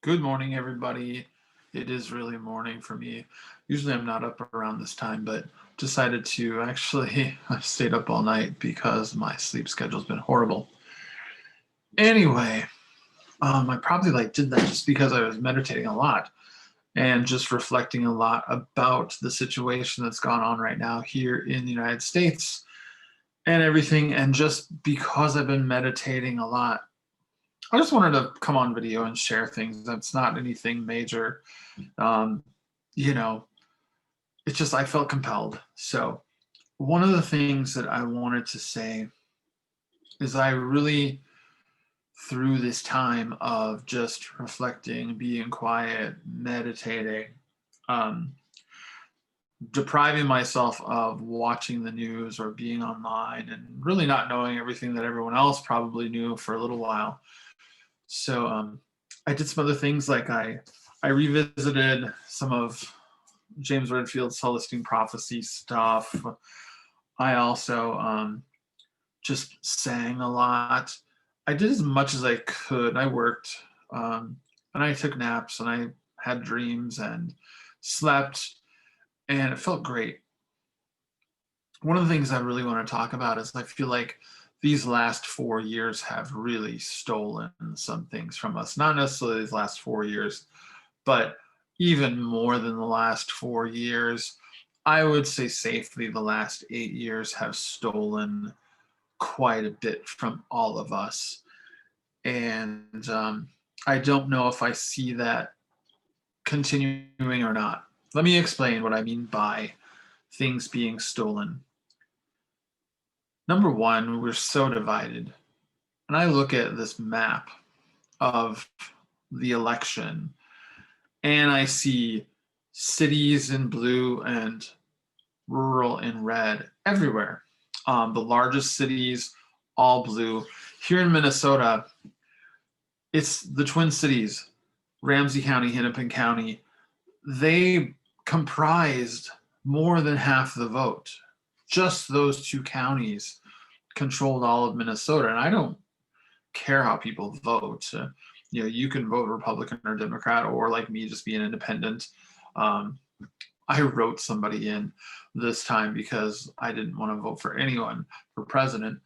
Good morning, everybody. It is really morning for me. Usually I'm not up around this time, but decided to actually I stayed up all night because my sleep schedule's been horrible. Anyway, I probably did that just because I was meditating a lot and just reflecting a lot about the situation that's gone on right now here in the United States and everything. And just because I've been meditating a lot, I just wanted to come on video and share things. That's not anything major. Um, you know, it's just I felt compelled. So one of the things that I wanted to say is I really, through this time of just reflecting, being quiet, meditating, um, depriving myself of watching the news or being online and really not knowing everything that everyone else probably knew for a little while. So I did some other things like I revisited some of James Redfield's Celestine Prophecy stuff. I also just sang a lot. I did as much as I could. I worked and I took naps and I had dreams and slept, and it felt great. One of the things I really want to talk about is I feel like these last 4 years have really stolen some things from us. Not necessarily these last 4 years, but even more than the last 4 years. I would say safely the last 8 years have stolen quite a bit from all of us. And I don't know if I see that continuing or not. Let me explain what I mean by things being stolen. Number one, we're so divided. And I look at this map of the election and I see cities in blue and rural in red everywhere. The largest cities, all blue. Here in Minnesota, it's the Twin Cities, Ramsey County, Hennepin County. They comprised more than half the vote. Just those two counties controlled all of Minnesota. And I don't care how people vote. You can vote Republican or Democrat, or like me, just be an independent. Um, I wrote somebody in this time because I didn't want to vote for anyone for president.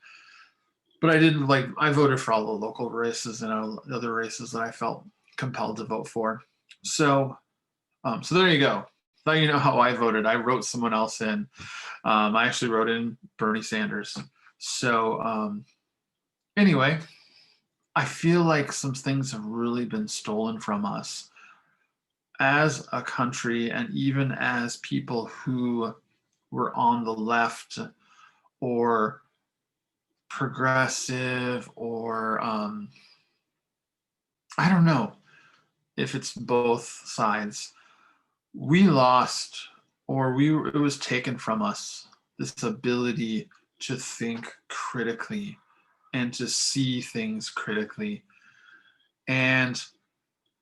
But I didn't I voted for all the local races and other races that I felt compelled to vote for. So, so there you go. Now you know how I voted. I wrote someone else in. I actually wrote in Bernie Sanders. So, anyway, I feel like some things have really been stolen from us as a country and even as people who were on the left or progressive or I don't know if it's both sides. We lost or it was taken from us this ability to think critically and to see things critically. And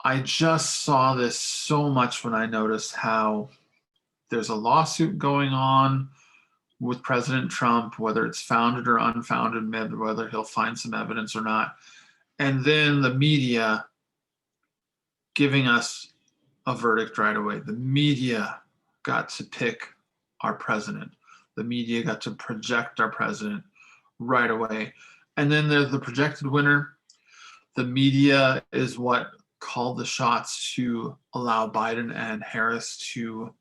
I just saw this so much when I noticed how there's a lawsuit going on with President Trump, whether it's founded or unfounded, whether he'll find some evidence or not. And then the media giving us a verdict right away. The media got to pick our president. The media got to project our president right away. And then there's the projected winner. The media is what called the shots to allow Biden and Harris to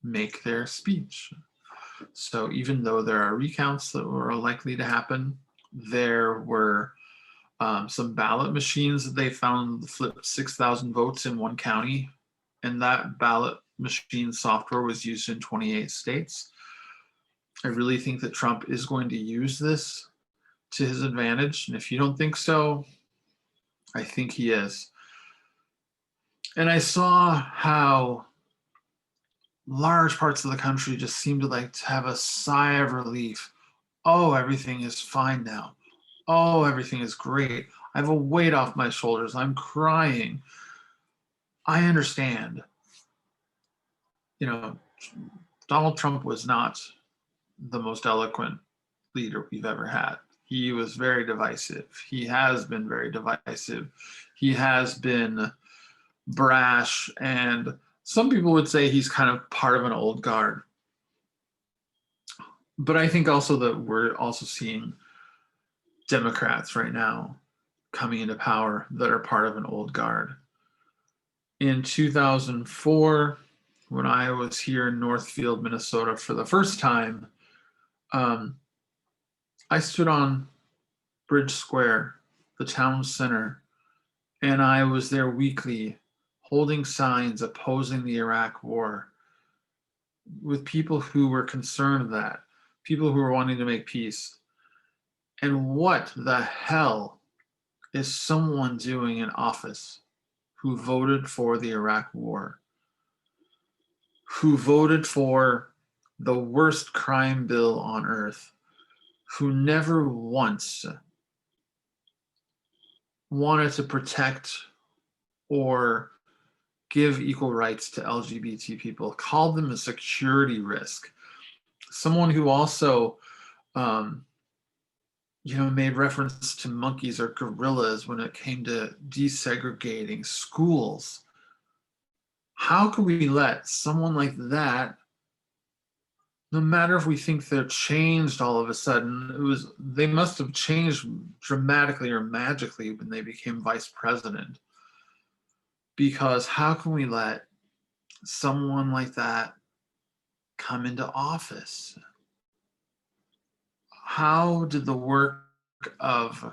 make their speech. So even though there are recounts that were likely to happen, there were some ballot machines that they found flipped 6,000 votes in one county, and that ballot machine software was used in 28 states. I really think that Trump is going to use this to his advantage, and if you don't think so, I think he is. And I saw how large parts of the country just seem to have a sigh of relief. Oh, everything is fine now. Oh, everything is great. I have a weight off my shoulders. I'm crying. I understand. You know, Donald Trump was not the most eloquent leader we've ever had. He was very divisive. He has been very divisive. He has been brash, and some people would say he's kind of part of an old guard. But I think also that we're also seeing Democrats right now coming into power that are part of an old guard. In 2004, when I was here in Northfield, Minnesota for the first time, I stood on Bridge Square, the town center, and I was there weekly holding signs opposing the Iraq War with people who were concerned of that, people who were wanting to make peace. And what the hell is someone doing in office who voted for the Iraq War, who voted for the worst crime bill on earth, who never once wanted to protect or give equal rights to LGBT people, called them a security risk. Someone who also, made reference to monkeys or gorillas when it came to desegregating schools. How could we let someone like that, no matter if we think they're changed all of a sudden, they must have changed dramatically or magically when they became vice president. Because how can we let someone like that come into office? How did the work of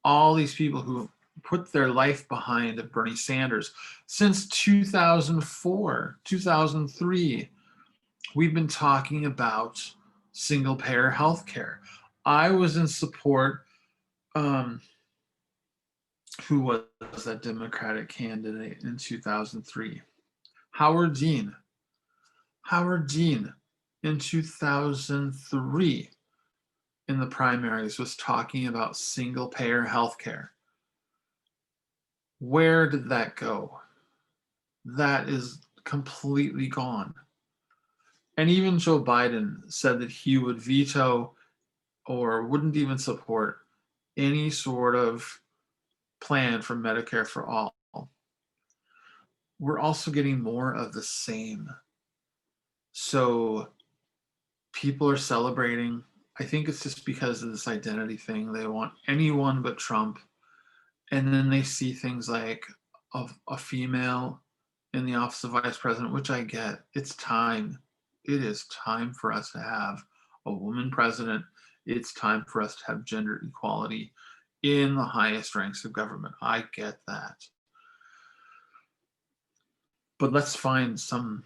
all these people who put their life behind Bernie Sanders since 2004, 2003, we've been talking about single payer health care. I was in support. Who was that Democratic candidate in 2003? Howard Dean. Howard Dean in 2003 in the primaries was talking about single payer health care. Where did that go? That is completely gone. And even Joe Biden said that he would veto or wouldn't even support any sort of plan for Medicare for all. We're also getting more of the same. So people are celebrating. I think it's just because of this identity thing. They want anyone but Trump. And then they see things like a female in the office of vice president, which I get. It's time. It is time for us to have a woman president. It's time for us to have gender equality in the highest ranks of government. I get that. But let's find some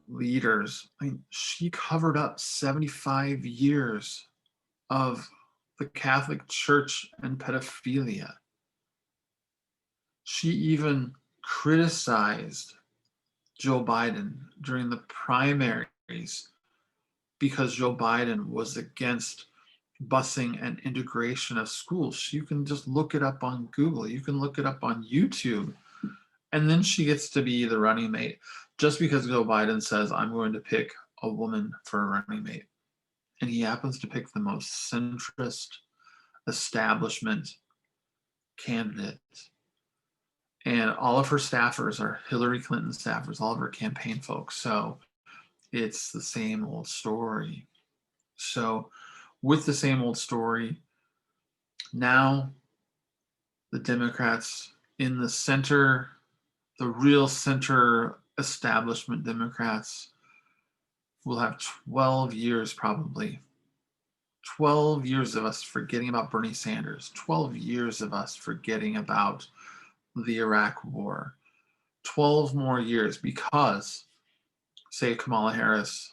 leaders. I mean, she covered up 75 years of the Catholic Church and pedophilia. She even criticized Joe Biden during the primaries because Joe Biden was against busing and integration of schools. You can just look it up on Google. You can look it up on YouTube. And then she gets to be the running mate just because Joe Biden says, I'm going to pick a woman for a running mate. And he happens to pick the most centrist establishment candidate. And all of her staffers are Hillary Clinton staffers, all of her campaign folks. So it's the same old story. So with the same old story, now the Democrats in the center, the real center establishment Democrats, will have 12 years probably. 12 years of us forgetting about Bernie Sanders. 12 years of us forgetting about the Iraq War. 12 more years because, say, Kamala Harris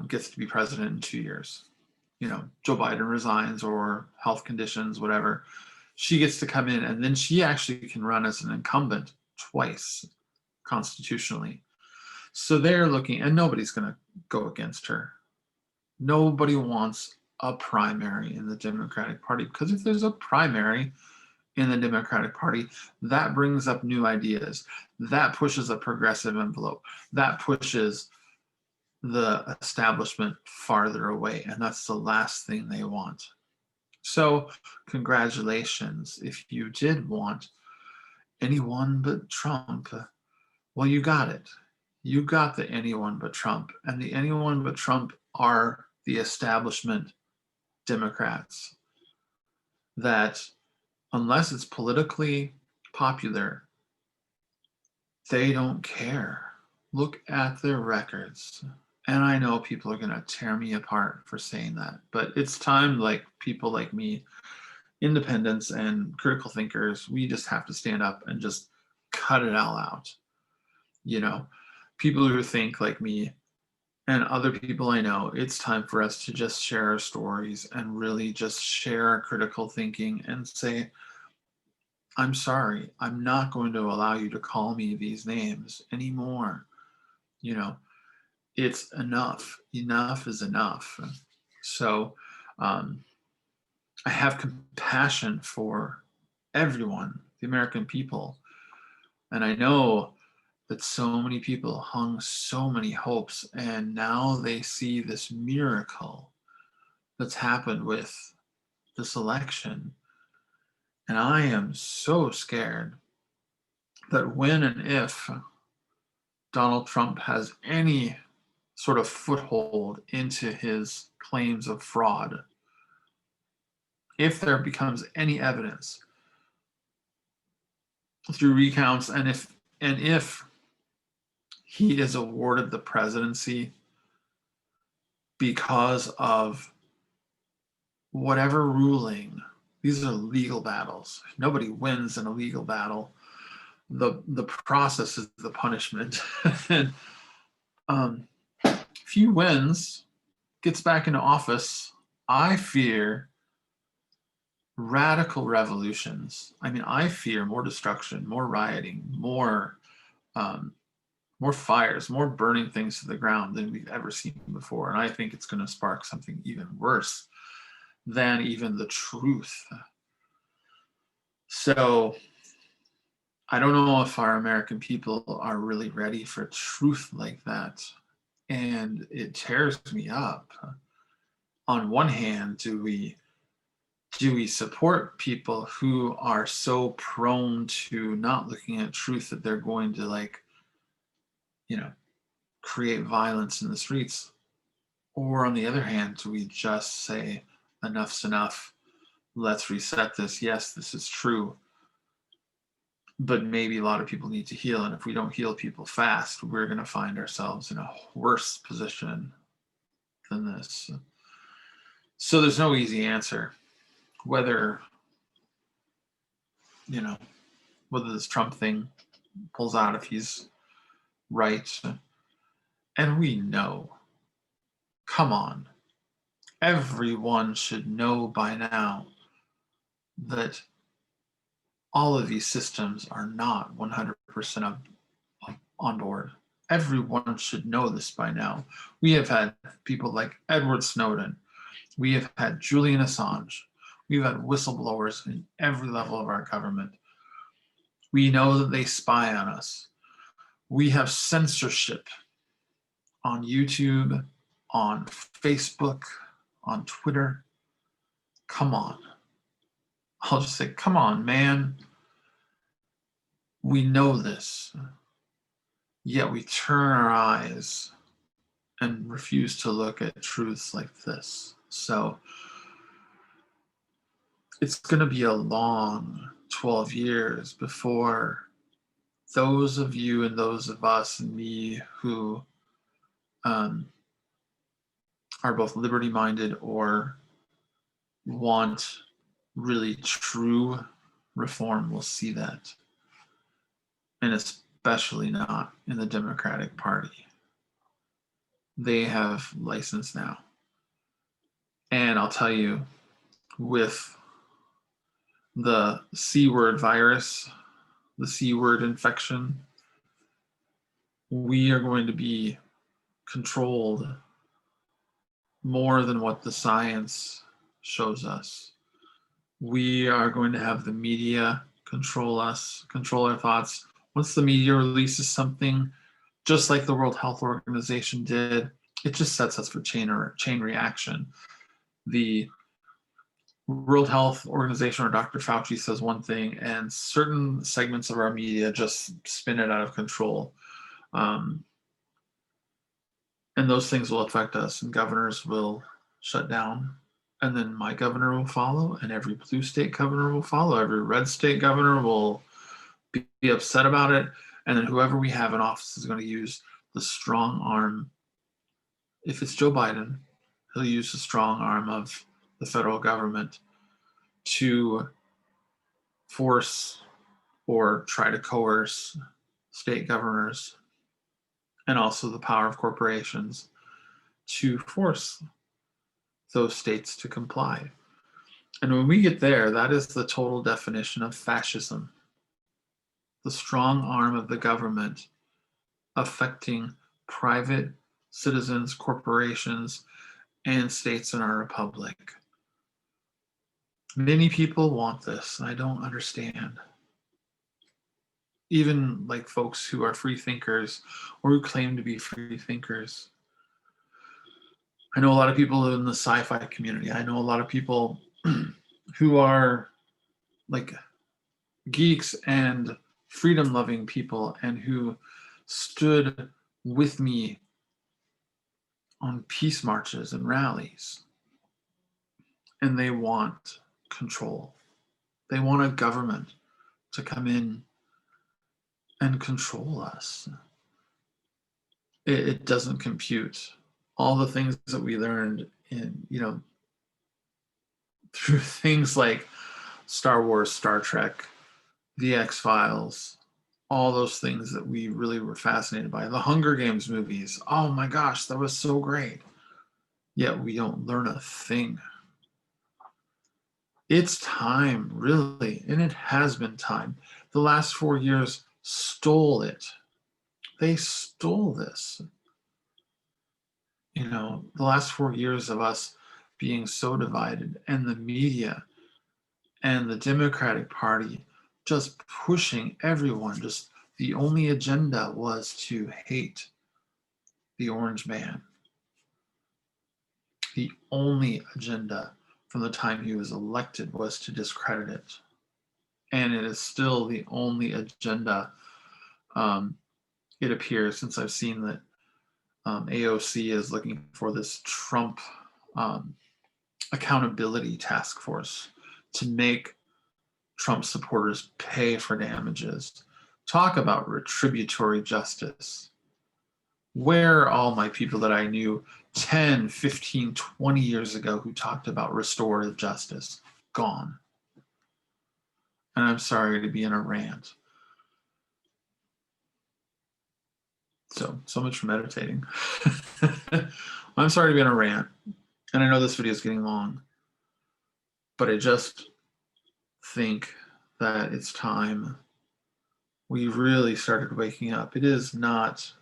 gets to be president in 2 years. Joe Biden resigns or health conditions, whatever. She gets to come in and then she actually can run as an incumbent twice constitutionally. So they're looking, and nobody's going to go against her. Nobody wants a primary in the Democratic Party because if there's a primary in the Democratic Party, that brings up new ideas. That pushes a progressive envelope. That pushes the establishment farther away, and that's the last thing they want. So congratulations if you did want anyone but Trump. Well, you got it. You got the anyone but Trump. And the anyone but Trump are the establishment Democrats that, unless it's politically popular, they don't care. Look at their records. And I know people are going to tear me apart for saying that, but it's time, like people like me, independents and critical thinkers, we just have to stand up and just cut it all out. You know, people who think like me and other people I know, it's time for us to just share our stories and really just share our critical thinking and say, I'm sorry, I'm not going to allow you to call me these names anymore. You know, it's enough. Enough is enough. So um, I have compassion for everyone, the American people. And I know that so many people hung so many hopes, and now they see this miracle that's happened with this election. And I am so scared that when and if Donald Trump has any sort of foothold into his claims of fraud, if there becomes any evidence through recounts, and if he is awarded the presidency because of whatever ruling, these are legal battles. Nobody wins in a legal battle. The process is the punishment. And if he wins, gets back into office, I fear radical revolutions. I mean, I fear more destruction, more rioting, um, more fires, more burning things to the ground than we've ever seen before. And I think it's going to spark something even worse than even the truth. So I don't know if our American people are really ready for truth like that. And it tears me up. On one hand, do we support people who are so prone to not looking at truth that they're going to, like, you know, create violence in the streets? Or on the other hand, do we just say enough's enough? Let's reset this. Yes, this is true, but maybe a lot of people need to heal, and if we don't heal people fast, we're going to find ourselves in a worse position than this. So there's no easy answer. Whether, you know, whether this Trump thing pulls out, if he's right. And we know, come on, everyone should know by now that all of these systems are not 100% on board. Everyone should know this by now. We have had people like Edward Snowden. We have had Julian Assange. We've had whistleblowers in every level of our government. We know that they spy on us. We have censorship on YouTube, on Facebook, on Twitter. Come on. I'll just say, come on, man. We know this, yet we turn our eyes and refuse to look at truths like this. So it's going to be a long 12 years before those of you and those of us and me who are both liberty minded or want really true reform will see that. And especially not in the Democratic Party. They have license now. And I'll tell you, with the C word virus, the C word infection, we are going to be controlled more than what the science shows us. We are going to have the media control us, control our thoughts. Once the media releases something, just like the World Health Organization did, it just sets us for chain reaction. The World Health Organization or Dr. Fauci says one thing, and certain segments of our media just spin it out of control. Um, and those things will affect us, and governors will shut down. And then my governor will follow, and every blue state governor will follow. Every red state governor will be upset about it. And then whoever we have in office is going to use the strong arm. If it's Joe Biden, he'll use the strong arm of the federal government to force or try to coerce state governors and also the power of corporations to force those states to comply. And when we get there, that is the total definition of fascism. The strong arm of the government affecting private citizens, corporations, and states in our republic. Many people want this, and I don't understand. Even like folks who are free thinkers or who claim to be free thinkers. I know a lot of people in the sci-fi community. I know a lot of people who are like geeks and freedom-loving people and who stood with me on peace marches and rallies. And they want control. They want a government to come in and control us. It doesn't compute. All the things that we learned in, through things like Star Wars, Star Trek, The X-Files, all those things that we really were fascinated by. The Hunger Games movies. Oh my gosh, that was so great. Yet we don't learn a thing. It's time, really, and it has been time. The last 4 years stole it. They stole this. The last 4 years of us being so divided, and the media and the Democratic Party just pushing everyone. Just the only agenda was to hate the orange man. The only agenda from the time he was elected was to discredit it. And it is still the only agenda, it appears, since I've seen that AOC is looking for this Trump accountability task force to make Trump supporters pay for damages. Talk about retributory justice. Where are all my people that I knew 10, 15, 20 years ago who talked about restorative justice? Gone. And I'm sorry to be in a rant. So much for meditating. I'm sorry to be in a rant. And I know this video is getting long, but I just think that it's time we really started waking up. It is not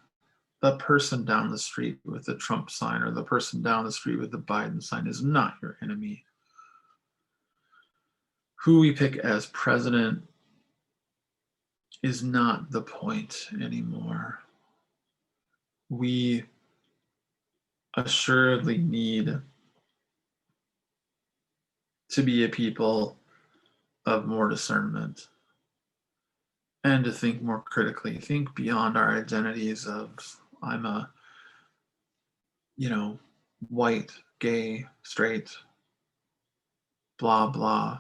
the person down the street with the Trump sign or the person down the street with the Biden sign is not your enemy. Who we pick as president is not the point anymore. We assuredly need to be a people of more discernment and to think more critically, think beyond our identities of I'm a, white, gay, straight, blah, blah.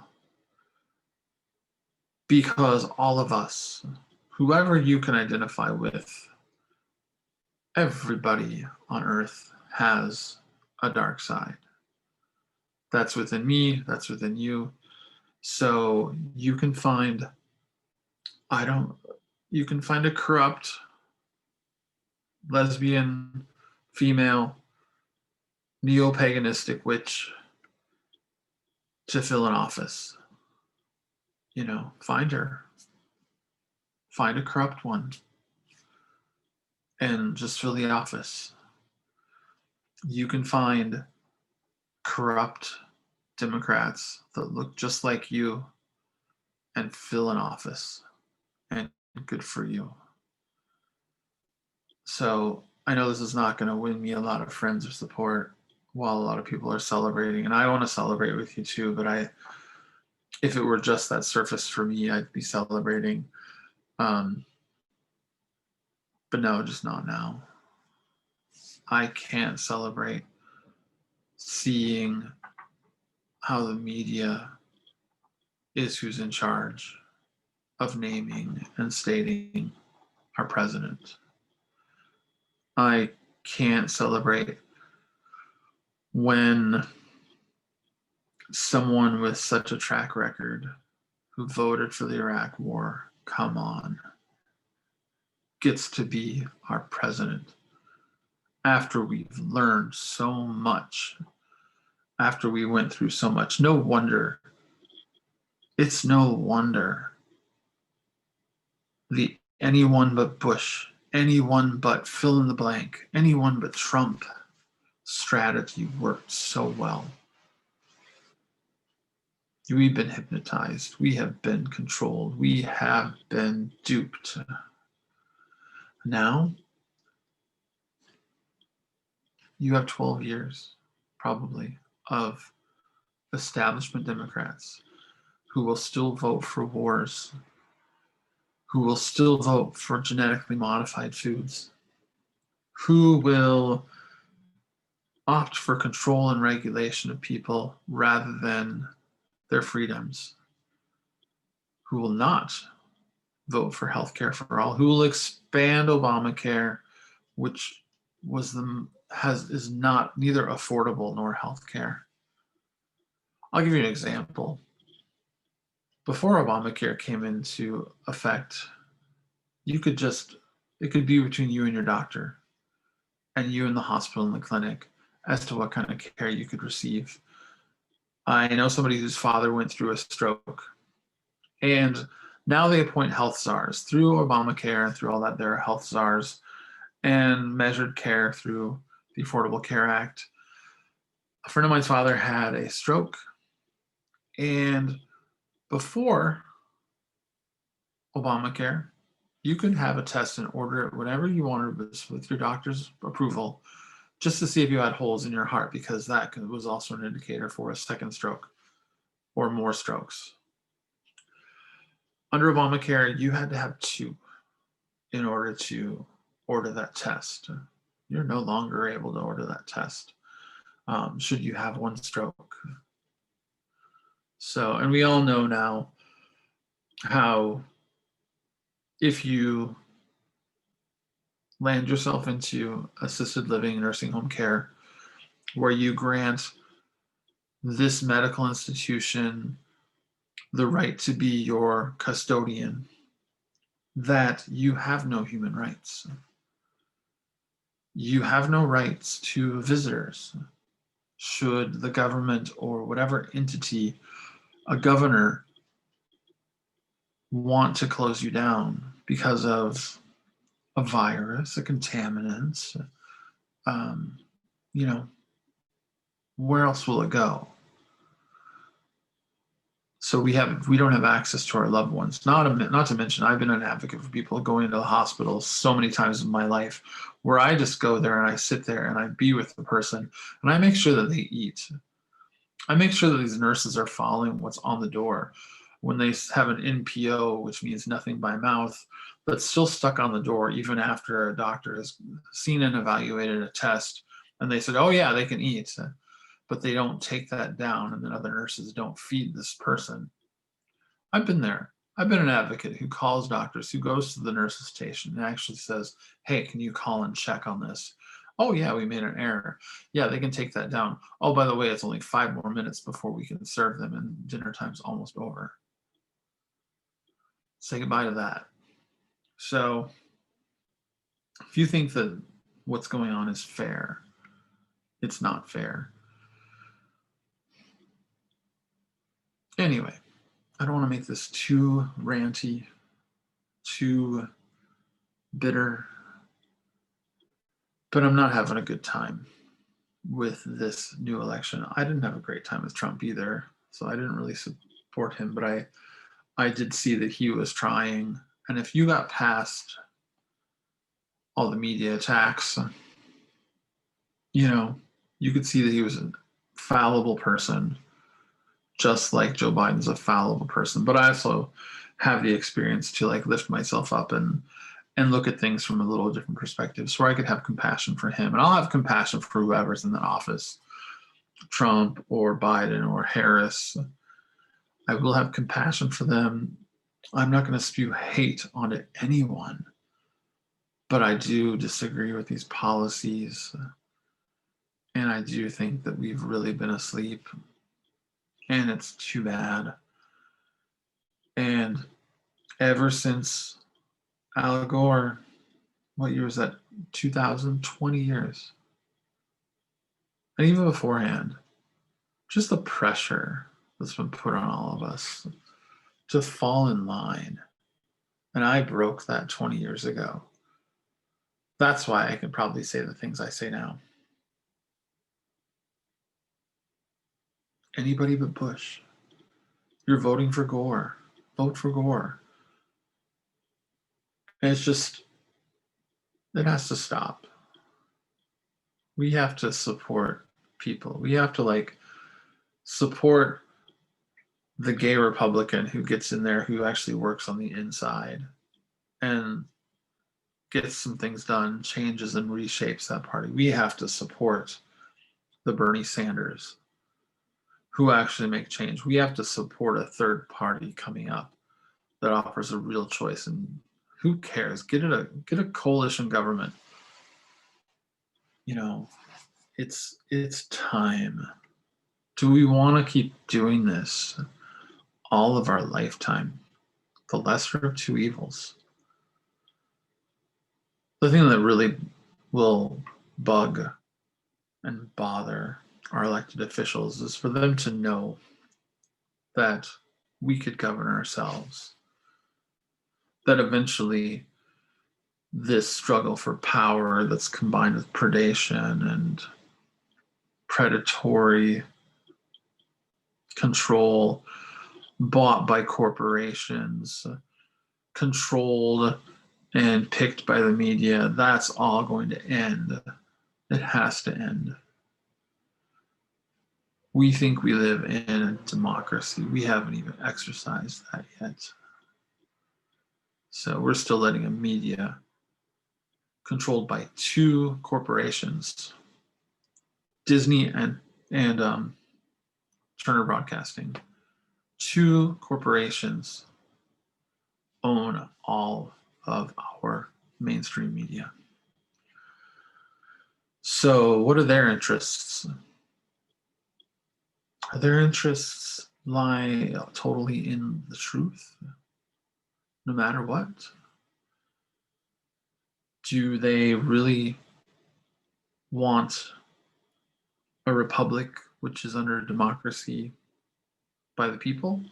Because all of us, whoever you can identify with, everybody on earth has a dark side. That's within me, that's within you. So you can find a corrupt lesbian, female, neo-paganistic witch to fill an office. Find her. Find a corrupt one and just fill the office. You can find corrupt Democrats that look just like you and fill an office, and good for you. So I know this is not going to win me a lot of friends or support, while a lot of people are celebrating, and I want to celebrate with you too, but if it were just that surface for me, I'd be celebrating. Um, but no, just not now. I can't celebrate seeing how the media is who's in charge of naming and stating our president. I can't celebrate when someone with such a track record who voted for the Iraq War, come on, gets to be our president after we've learned so much, after we went through so much. No wonder, it's no wonder the anyone but Bush, anyone but fill in the blank, anyone but Trump strategy worked so well. We've been hypnotized. We have been controlled. We have been duped. Now, you have 12 years, probably, of establishment Democrats who will still vote for wars, who will still vote for genetically modified foods, who will opt for control and regulation of people rather than their freedoms, who will not vote for health care for all, who will expand Obamacare, which is not neither affordable nor health care. I'll give you an example. Before Obamacare came into effect, it could be between you and your doctor and you and the hospital and the clinic as to what kind of care you could receive. I know somebody whose father went through a stroke, and now they appoint health czars through Obamacare and through all that. There are health czars and measured care through the Affordable Care Act. A friend of mine's father had a stroke, and before Obamacare, you could have a test and order it whenever you wanted with your doctor's approval, just to see if you had holes in your heart, because that was also an indicator for a second stroke or more strokes. Under Obamacare, you had to have two in order to order that test. You're no longer able to order that test should you have one stroke. So, and we all know now how if you land yourself into assisted living, nursing home care, where you grant this medical institution the right to be your custodian, that you have no human rights. You have no rights to visitors. Should the government or whatever entity, a governor, want to close you down because of a virus, a contaminant, you know, where else will it go? So we don't have access to our loved ones. Not to mention, I've been an advocate for people going into the hospital so many times in my life, where I just go there and I sit there and I be with the person and I make sure that they eat. I make sure that these nurses are following what's on the door. When they have an NPO, which means nothing by mouth, but still stuck on the door even after a doctor has seen and evaluated a test, and they said, "Oh yeah, they can eat," but they don't take that down, and then other nurses don't feed this person. I've been there. I've been an advocate who calls doctors, who goes to the nurse's station and actually says, "Hey, can you call and check on this?" "Oh yeah, we made an error." "Yeah, they can take that down." "Oh, by the way, it's only 5 more minutes before we can serve them and dinner time's almost over." Say goodbye to that. So if you think that what's going on is fair, it's not fair. Anyway, I don't want to make this too ranty, too bitter, but I'm not having a good time with this new election. I didn't have a great time with Trump either, so I didn't really support him, but I did see that he was trying. And if you got past all the media attacks, you know, you could see that he was a fallible person, just like Joe Biden's a fallible person. But I also have the experience to like lift myself up and look at things from a little different perspectives where I could have compassion for him. And I'll have compassion for whoever's in that office, Trump or Biden or Harris. I will have compassion for them. I'm not going to spew hate onto anyone, but I do disagree with these policies. And I do think that we've really been asleep, and it's too bad. And ever since Al Gore, what year was that? 2020 years. And even beforehand, just the pressure that's been put on all of us to fall in line. And I broke that 20 years ago. That's why I can probably say the things I say now. Anybody but Bush. You're voting for Gore. Vote for Gore. And it's just, it has to stop. We have to support people. We have to like support the gay Republican who gets in there, who actually works on the inside and gets some things done, changes and reshapes that party. We have to support the Bernie Sanders who actually make change. We have to support a third party coming up that offers a real choice. And who cares? Get a coalition government. You know, it's time. Do we want to keep doing this all of our lifetime? The lesser of two evils. The thing that really will bug and bother our elected officials is for them to know that we could govern ourselves, that eventually this struggle for power that's combined with predation and predatory control bought by corporations, controlled and picked by the media, that's all going to end. It has to end. We think we live in a democracy. We haven't even exercised that yet. So we're still letting a media controlled by two corporations, Disney and Turner Broadcasting. Two corporations own all of our mainstream media. So what are their interests? Their interests lie totally in the truth, no matter what. Do they really want a republic which is under democracy by the people?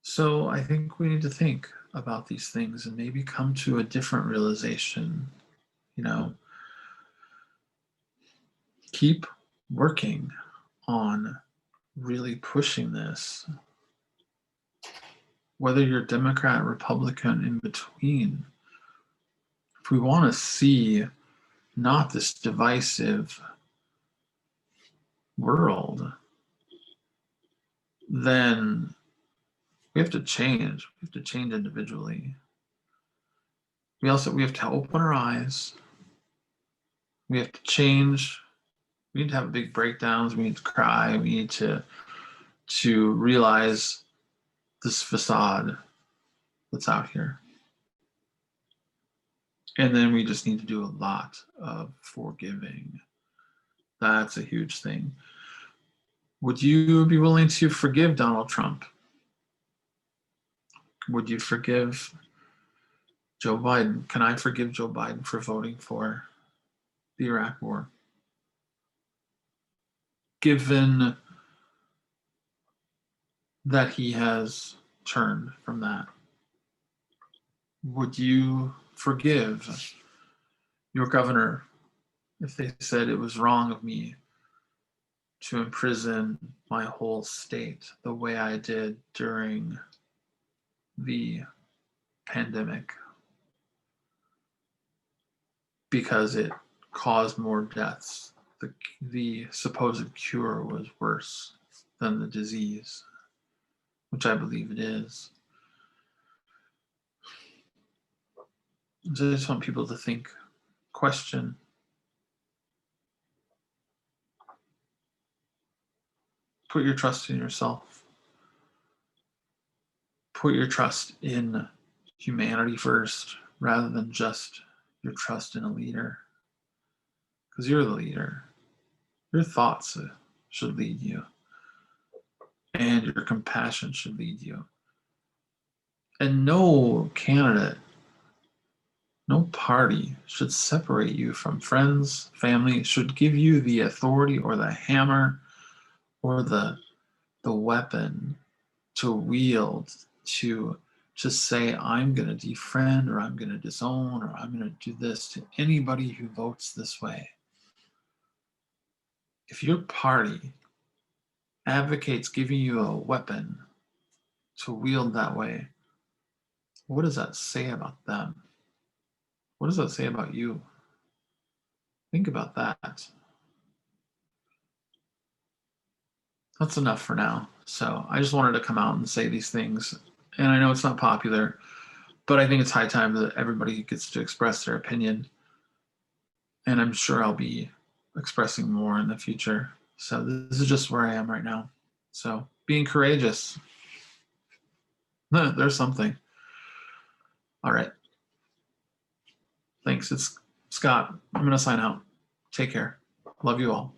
So I think we need to think about these things and maybe come to a different realization. You know, keep working on really pushing this. Whether you're Democrat, Republican, in between, if we want to see not this divisive world, then we have to change. We have to change individually. We have to open our eyes. We have to change. We need to have big breakdowns. We need to cry. We need to realize this facade that's out here. And then we just need to do a lot of forgiving. That's a huge thing. Would you be willing to forgive Donald Trump? Would you forgive Joe Biden? Can I forgive Joe Biden for voting for the Iraq War? Given that he has turned from that, would you forgive your governor if they said it was wrong of me to imprison my whole state the way I did during the pandemic because it caused more deaths. The supposed cure was worse than the disease, which I believe it is. So I just want people to think, question, put your trust in yourself, put your trust in humanity first rather than just your trust in a leader, because you're the leader. Your thoughts should lead you, and your compassion should lead you. And no candidate, no party should separate you from friends, family, should give you the authority or the hammer or the weapon to wield to just say, I'm going to defriend or I'm going to disown or I'm going to do this to anybody who votes this way. If your party advocates giving you a weapon to wield that way, what does that say about them? What does that say about you? Think about that. That's enough for now. So I just wanted to come out and say these things. And I know it's not popular, but I think it's high time that everybody gets to express their opinion. And I'm sure I'll be expressing more in the future. So this is just where I am right now. So being courageous. There's something. All right. Thanks. It's Scott. I'm going to sign out. Take care. Love you all.